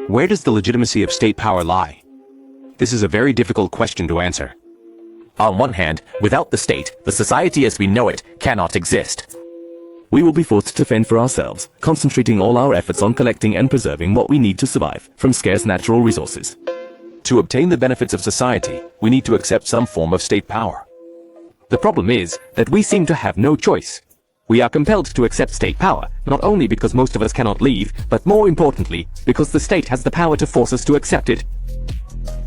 Where does the legitimacy of state power lie? This is a very difficult question to answer. On one hand, without the state, the society as we know it cannot exist. We will be forced to fend for ourselves, concentrating all our efforts on collecting and preserving what we need to survive from scarce natural resources. To obtain the benefits of society, we need to accept some form of state power. The problem is that we seem to have no choice. We are compelled to accept state power, not only because most of us cannot leave, but more importantly, because the state has the power to force us to accept it.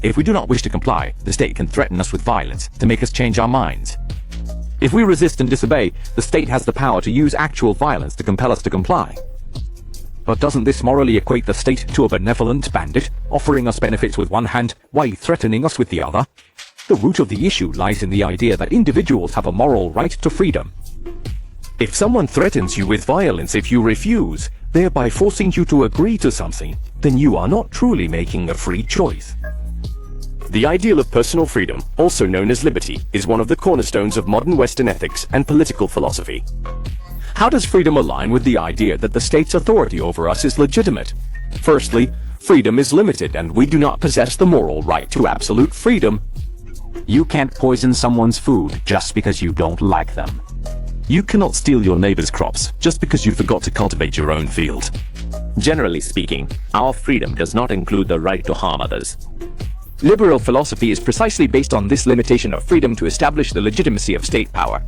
If we do not wish to comply, the state can threaten us with violence to make us change our minds. If we resist and disobey, the state has the power to use actual violence to compel us to comply. But doesn't this morally equate the state to a benevolent bandit, offering us benefits with one hand while threatening us with the other? The root of the issue lies in the idea that individuals have a moral right to freedom. If someone threatens you with violence if you refuse, thereby forcing you to agree to something, then you are not truly making a free choice. The ideal of personal freedom, also known as liberty, is one of the cornerstones of modern Western ethics and political philosophy. How does freedom align with the idea that the state's authority over us is legitimate? Firstly, freedom is limited and we do not possess the moral right to absolute freedom. You can't poison someone's food just because you don't like them. You cannot steal your neighbor's crops just because you forgot to cultivate your own field. Generally speaking, our freedom does not include the right to harm others. Liberal philosophy is precisely based on this limitation of freedom to establish the legitimacy of state power.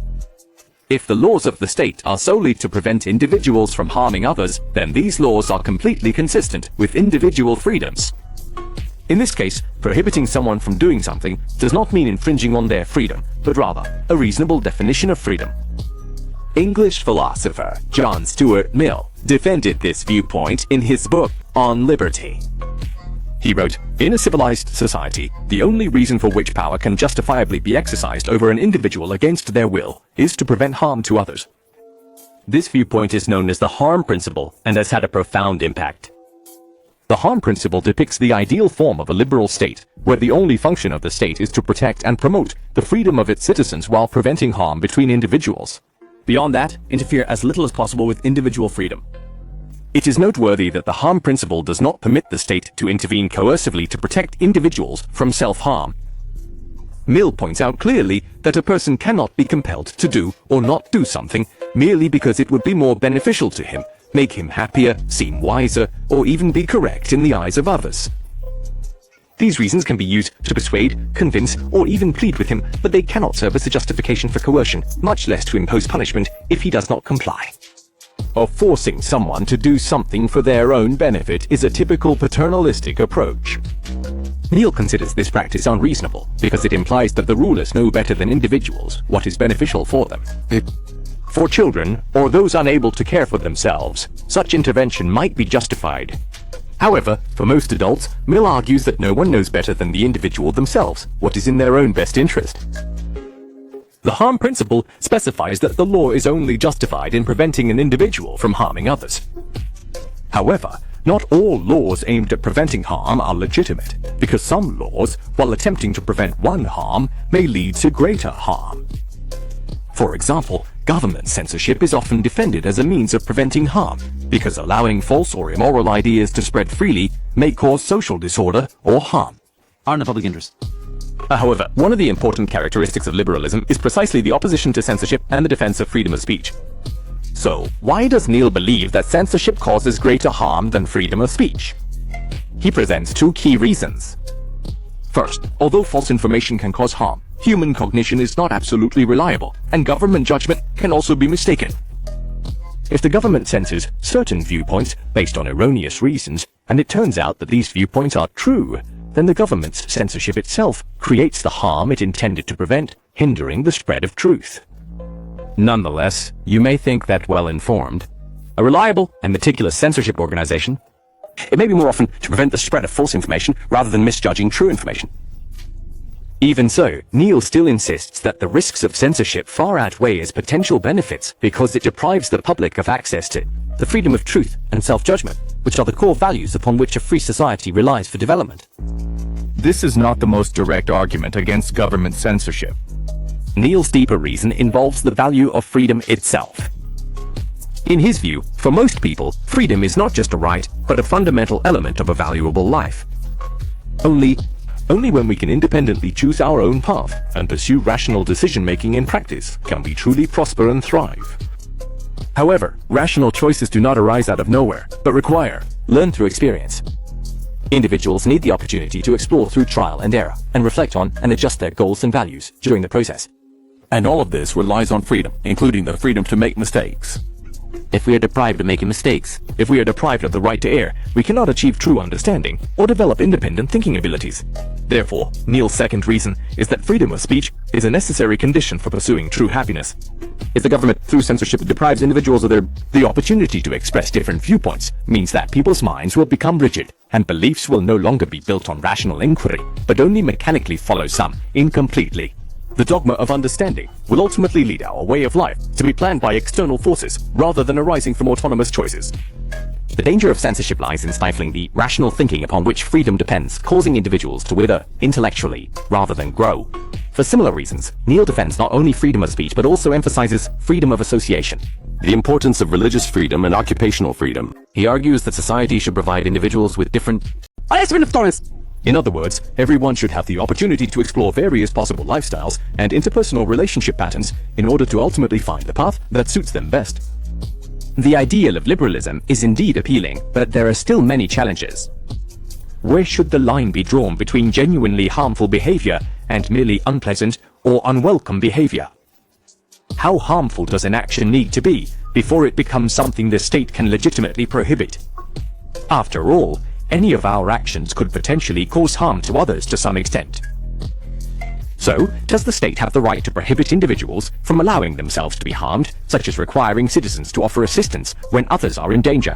If the laws of the state are solely to prevent individuals from harming others, then these laws are completely consistent with individual freedoms. In this case, prohibiting someone from doing something does not mean infringing on their freedom, but rather a reasonable definition of freedom. English philosopher John Stuart Mill defended this viewpoint in his book On Liberty. He wrote, "In a civilized society, the only reason for which power can justifiably be exercised over an individual against their will is to prevent harm to others." This viewpoint is known as the harm principle and has had a profound impact. The harm principle depicts the ideal form of a liberal state, where the only function of the state is to protect and promote the freedom of its citizens while preventing harm between individuals. Beyond that, interfere as little as possible with individual freedom. It is noteworthy that the harm principle does not permit the state to intervene coercively to protect individuals from self-harm. Mill points out clearly that a person cannot be compelled to do or not do something merely because it would be more beneficial to him, make him happier, seem wiser, or even be correct in the eyes of others. These reasons can be used to persuade, convince, or even plead with him, but they cannot serve as a justification for coercion, much less to impose punishment if he does not comply. Of forcing someone to do something for their own benefit is a typical paternalistic approach. Neil considers this practice unreasonable because it implies that the rulers know better than individuals what is beneficial for them. For children, or those unable to care for themselves, such intervention might be justified. However, for most adults, Mill argues that no one knows better than the individual themselves what is in their own best interest. The harm principle specifies that the law is only justified in preventing an individual from harming others. However, not all laws aimed at preventing harm are legitimate, because some laws, while attempting to prevent one harm, may lead to greater harm. For example, government censorship is often defended as a means of preventing harm, because allowing false or immoral ideas to spread freely may cause social disorder or harm. Are in the public interest. However, one of the important characteristics of liberalism is precisely the opposition to censorship and the defense of freedom of speech. So, why does Neil believe that censorship causes greater harm than freedom of speech? He presents two key reasons. First, although false information can cause harm, human cognition is not absolutely reliable, and government judgment can also be mistaken. If the government censors certain viewpoints based on erroneous reasons, and it turns out that these viewpoints are true, then the government's censorship itself creates the harm it intended to prevent, hindering the spread of truth. Nonetheless, you may think that well-informed, a reliable and meticulous censorship organization, it may be more often to prevent the spread of false information rather than misjudging true information. Even so, Neil still insists that the risks of censorship far outweigh its potential benefits because it deprives the public of access to the freedom of truth and self-judgment, which are the core values upon which a free society relies for development. This is not the most direct argument against government censorship. Neil's deeper reason involves the value of freedom itself. In his view, for most people, freedom is not just a right, but a fundamental element of a valuable life. Only when we can independently choose our own path and pursue rational decision-making in practice can we truly prosper and thrive. However, rational choices do not arise out of nowhere, but require Learn through experience. Individuals need the opportunity to explore through trial and error, and reflect on and adjust their goals and values during the process. And all of this relies on freedom, including the freedom to make mistakes. If we are deprived of making mistakes, if we are deprived of the right to err, we cannot achieve true understanding or develop independent thinking abilities. Therefore, Neil's second reason is that freedom of speech is a necessary condition for pursuing true happiness. if the government, through censorship, deprives individuals of The opportunity to express different viewpoints means that people's minds will become rigid, and beliefs will no longer be built on rational inquiry, but only mechanically follow some, incompletely. The dogma of understanding will ultimately lead our way of life to be planned by external forces rather than arising from autonomous choices. The danger of censorship lies in stifling the rational thinking upon which freedom depends, causing individuals to wither intellectually rather than grow. For similar reasons, Neil defends not only freedom of speech but also emphasizes freedom of association. The importance of religious freedom and occupational freedom. He argues that society should provide individuals with different... In other words, everyone should have the opportunity to explore various possible lifestyles and interpersonal relationship patterns in order to ultimately find the path that suits them best. The ideal of liberalism is indeed appealing, but there are still many challenges. Where should the line be drawn between genuinely harmful behavior and merely unpleasant or unwelcome behavior? How harmful does an action need to be before it becomes something the state can legitimately prohibit? After all, any of our actions could potentially cause harm to others to some extent. So, does the state have the right to prohibit individuals from allowing themselves to be harmed, such as requiring citizens to offer assistance when others are in danger?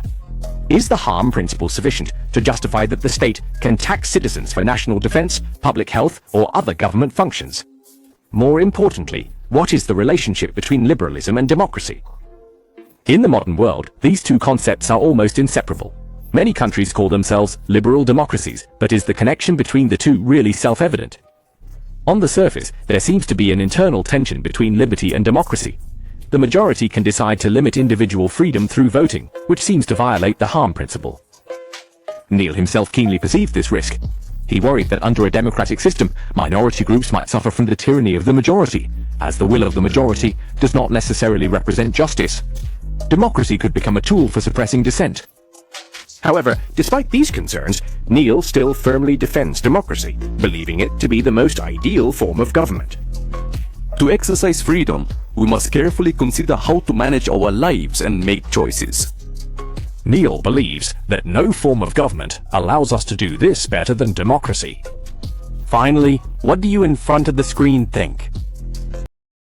Is the harm principle sufficient to justify that the state can tax citizens for national defense, public health, or other government functions? More importantly, what is the relationship between liberalism and democracy? In the modern world, these two concepts are almost inseparable. Many countries call themselves liberal democracies, but is the connection between the two really self-evident? On the surface, there seems to be an internal tension between liberty and democracy. The majority can decide to limit individual freedom through voting, which seems to violate the harm principle. Neil himself keenly perceived this risk. He worried that under a democratic system, minority groups might suffer from the tyranny of the majority, as the will of the majority does not necessarily represent justice. Democracy could become a tool for suppressing dissent. However, despite these concerns, Neil still firmly defends democracy, believing it to be the most ideal form of government. To exercise freedom, we must carefully consider how to manage our lives and make choices. Neil believes that no form of government allows us to do this better than democracy. Finally, what do you in front of the screen think?